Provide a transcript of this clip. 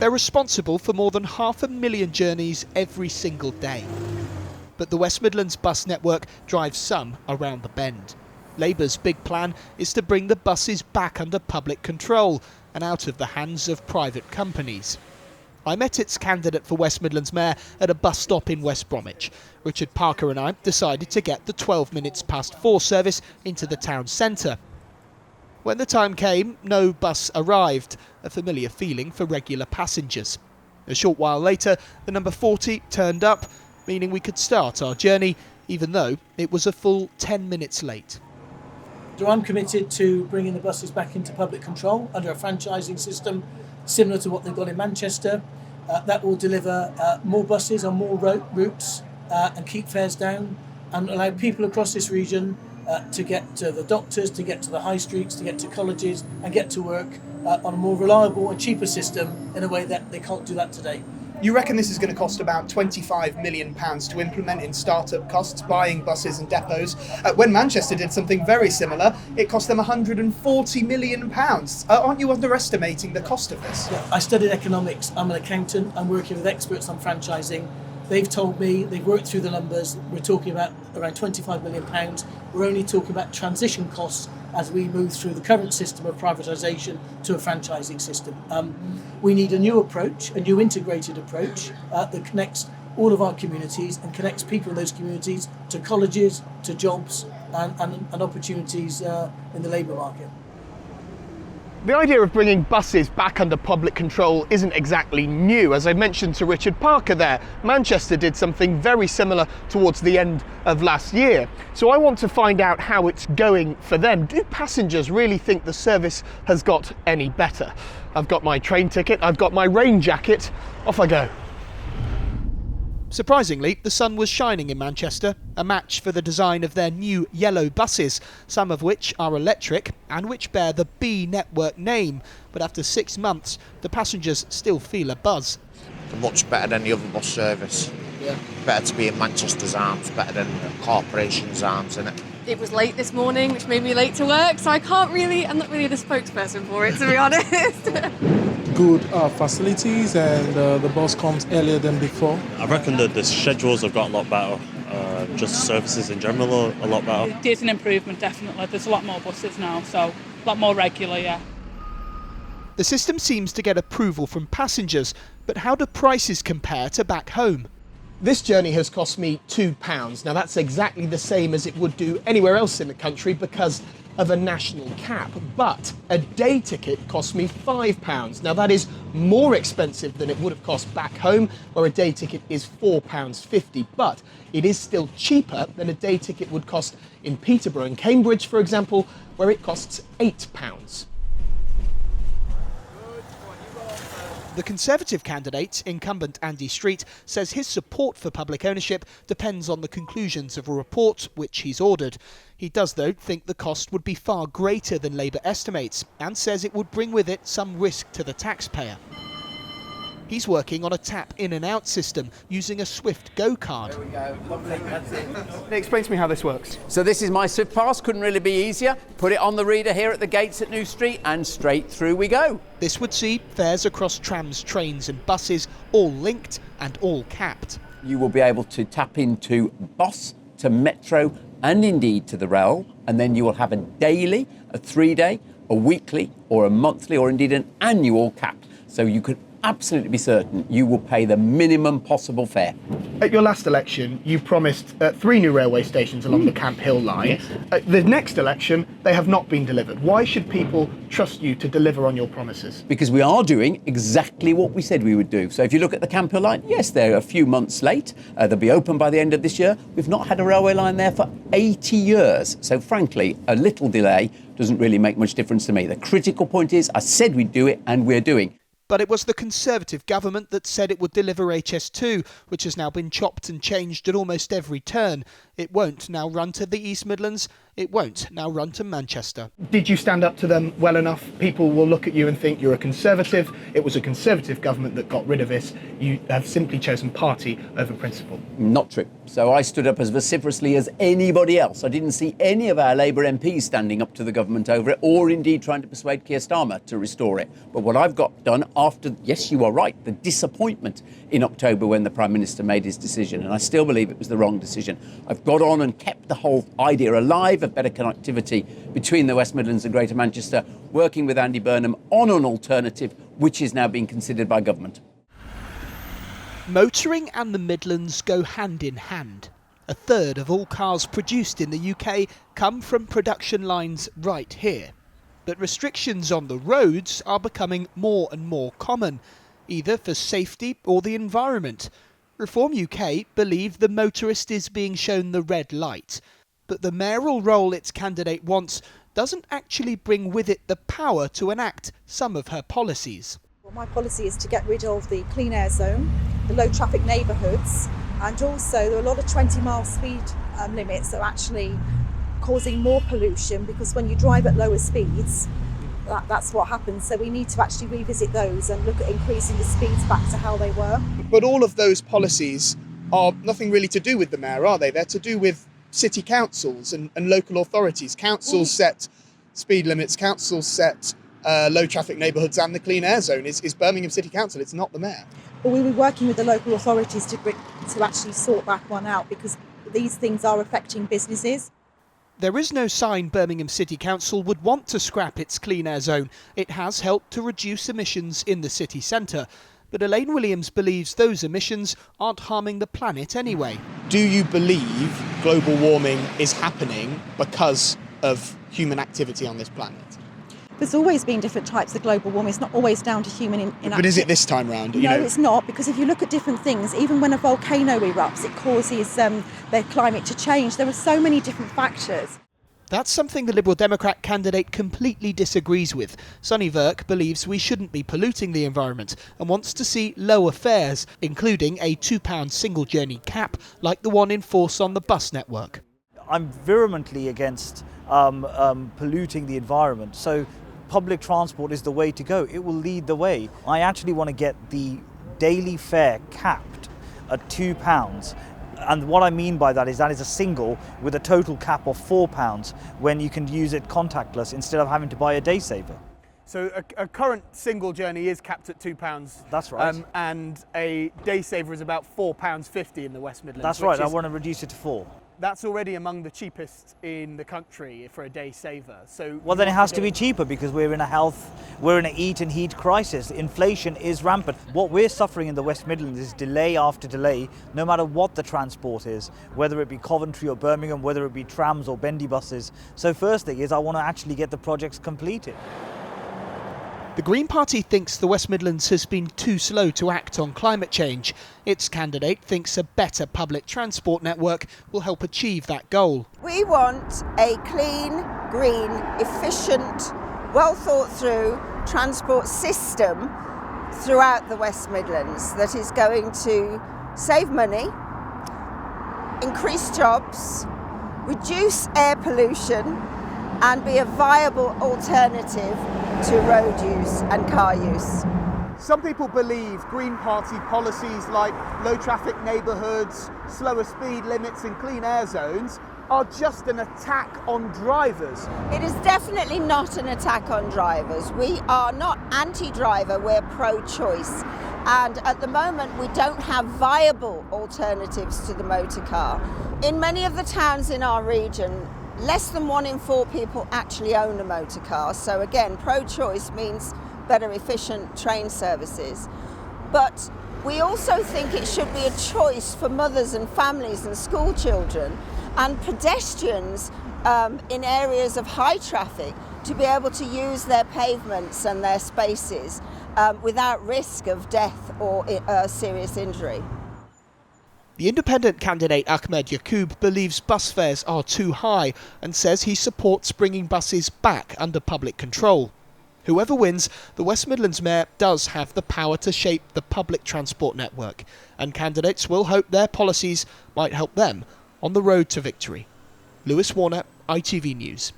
They're responsible for more than 500,000 journeys every single day. But the West Midlands bus network drives some around the bend. Labour's big plan is to bring the buses back under public control and out of the hands of private companies. I met its candidate for West Midlands Mayor at a bus stop in West Bromwich. Richard Parker and I decided to get the 12 minutes past 4 service into the town centre. When the time came, no bus arrived, a familiar feeling for regular passengers. A short while later, the number 40 turned up, meaning we could start our journey, even though it was a full 10 minutes late. So I'm committed to bringing the buses back into public control under a franchising system similar to what they've got in Manchester. That will deliver more buses on more routes and keep fares down and allow people across this region to get to the doctors, to get to the high streets, to get to colleges and get to work on a more reliable and cheaper system in a way that they can't do that today. You reckon this is going to cost about £25 million to implement in start-up costs, buying buses and depots. When Manchester did something very similar, it cost them £140 million. Aren't you underestimating the cost of this? Yeah, I studied economics, I'm an accountant, I'm working with experts on franchising. They've told me, they've worked through the numbers, we're talking about around £25 million. We're only talking about transition costs as we move through the current system of privatisation to a franchising system. We need a new approach, a new integrated approach that connects all of our communities and connects people in those communities to colleges, to jobs and opportunities in the labour market. The idea of bringing buses back under public control isn't exactly new. As I mentioned to Richard Parker there, Manchester did something very similar towards the end of last year. So I want to find out how it's going for them. Do passengers really think the service has got any better? I've got my train ticket, I've got my rain jacket, off I go. Surprisingly, the sun was shining in Manchester, a match for the design of their new yellow buses, some of which are electric and which bear the B Network name. But after 6 months, the passengers still feel a buzz. They're much better than the other bus service. Yeah. Better to be in Manchester's arms, better than the corporation's arms, innit? It was late this morning, which made me late to work, so I'm not really the spokesperson for it, to be honest. Good facilities and the bus comes earlier than before. I reckon that the schedules have got a lot better, just services in general are a lot better. It is an improvement, definitely. There's a lot more buses now, so a lot more regular, yeah. The system seems to get approval from passengers, but how do prices compare to back home? This journey has cost me £2. Now that's exactly the same as it would do anywhere else in the country because of a national cap, but a day ticket cost me £5. Now that is more expensive than it would have cost back home, where a day ticket is £4.50, but it is still cheaper than a day ticket would cost in Peterborough and Cambridge, for example, where it costs £8. The Conservative candidate, incumbent Andy Street, says his support for public ownership depends on the conclusions of a report which he's ordered. He does, though, think the cost would be far greater than Labour estimates and says it would bring with it some risk to the taxpayer. He's working on a tap in and out system using a Swift Go card. There we go. Lovely. That's it. Explain to me how this works. So this is my Swift Pass. Couldn't really be easier. Put it on the reader here at the gates at New Street and straight through we go. This would see fares across trams, trains and buses all linked and all capped. You will be able to tap into bus, to metro and indeed to the rail, and then you will have a daily, a 3-day, a weekly or a monthly or indeed an annual cap. So you could absolutely be certain you will pay the minimum possible fare. At your last election, you promised 3 new railway stations along the Camp Hill line. Yes. The next election, they have not been delivered. Why should people trust you to deliver on your promises? Because we are doing exactly what we said we would do. So if you look at the Camp Hill line, yes, they're a few months late. They'll be open by the end of this year. We've not had a railway line there for 80 years. So frankly, a little delay doesn't really make much difference to me. The critical point is I said we'd do it and we're doing. But it was the Conservative government that said it would deliver HS2, which has now been chopped and changed at almost every turn. It won't now run to the East Midlands. It won't now run to Manchester. Did you stand up to them well enough? People will look at you and think you're a Conservative. It was a Conservative government that got rid of this. You have simply chosen party over principle. Not true. So I stood up as vociferously as anybody else. I didn't see any of our Labour MPs standing up to the government over it or indeed trying to persuade Keir Starmer to restore it. But what I've got done, after, yes, you are right, the disappointment in October when the Prime Minister made his decision, and I still believe it was the wrong decision. I've got on and kept the whole idea alive of better connectivity between the West Midlands and Greater Manchester, working with Andy Burnham on an alternative which is now being considered by government. Motoring and the Midlands go hand in hand. A third of all cars produced in the UK come from production lines right here. But restrictions on the roads are becoming more and more common, either for safety or the environment. Reform UK believe the motorist is being shown the red light, but the mayoral role its candidate wants doesn't actually bring with it the power to enact some of her policies. Well, my policy is to get rid of the clean air zone, the low traffic neighbourhoods, and also there are a lot of 20-mile speed limits that are actually causing more pollution, because when you drive at lower speeds, that's what happens. So we need to actually revisit those and look at increasing the speeds back to how they were. But all of those policies are nothing really to do with the mayor, are they? They're to do with city councils and local authorities. Councils set speed limits, councils set low traffic neighbourhoods and the clean air zone is Birmingham City Council, it's not the mayor. But we were working with the local authorities to actually sort that one out, because these things are affecting businesses. There is no sign Birmingham City Council would want to scrap its clean air zone. It has helped to reduce emissions in the city centre. But Elaine Williams believes those emissions aren't harming the planet anyway. Do you believe global warming is happening because of human activity on this planet? There's always been different types of global warming. It's not always down to human inaction. But is it this time round? No, it's not, because if you look at different things, even when a volcano erupts, it causes their climate to change. There are so many different factors. That's something the Liberal Democrat candidate completely disagrees with. Sonny Verk believes we shouldn't be polluting the environment and wants to see lower fares, including a £2 single journey cap like the one in force on the bus network. I'm vehemently against polluting the environment. So public transport is the way to go. It will lead the way. I actually want to get the daily fare capped at £2. And what I mean by that is a single with a total cap of £4 when you can use it contactless instead of having to buy a day saver. So a current single journey is capped at £2. That's right. And a day saver is about £4.50 in the West Midlands. That's right. I want to reduce it to £4. That's already among the cheapest in the country for a day saver. So well, then it has to be cheaper, because we're in an eat and heat crisis. Inflation is rampant. What we're suffering in the West Midlands is delay after delay, no matter what the transport is, whether it be Coventry or Birmingham, whether it be trams or bendy buses. So first thing is I want to actually get the projects completed. The Green Party thinks the West Midlands has been too slow to act on climate change. Its candidate thinks a better public transport network will help achieve that goal. We want a clean, green, efficient, well thought through transport system throughout the West Midlands that is going to save money, increase jobs, reduce air pollution, and be a viable alternative to road use and car use. Some people believe Green Party policies like low traffic neighbourhoods, slower speed limits and clean air zones are just an attack on drivers. It is definitely not an attack on drivers. We are not anti-driver, we're pro-choice. And at the moment we don't have viable alternatives to the motor car. In many of the towns in our region, less than 1 in 4 people actually own a motor car. So again, pro-choice means better efficient train services. But we also think it should be a choice for mothers and families and school children and pedestrians in areas of high traffic to be able to use their pavements and their spaces without risk of death or serious injury. The independent candidate Ahmed Yaqub believes bus fares are too high and says he supports bringing buses back under public control. Whoever wins, the West Midlands Mayor does have the power to shape the public transport network, and candidates will hope their policies might help them on the road to victory. Lewis Warner, ITV News.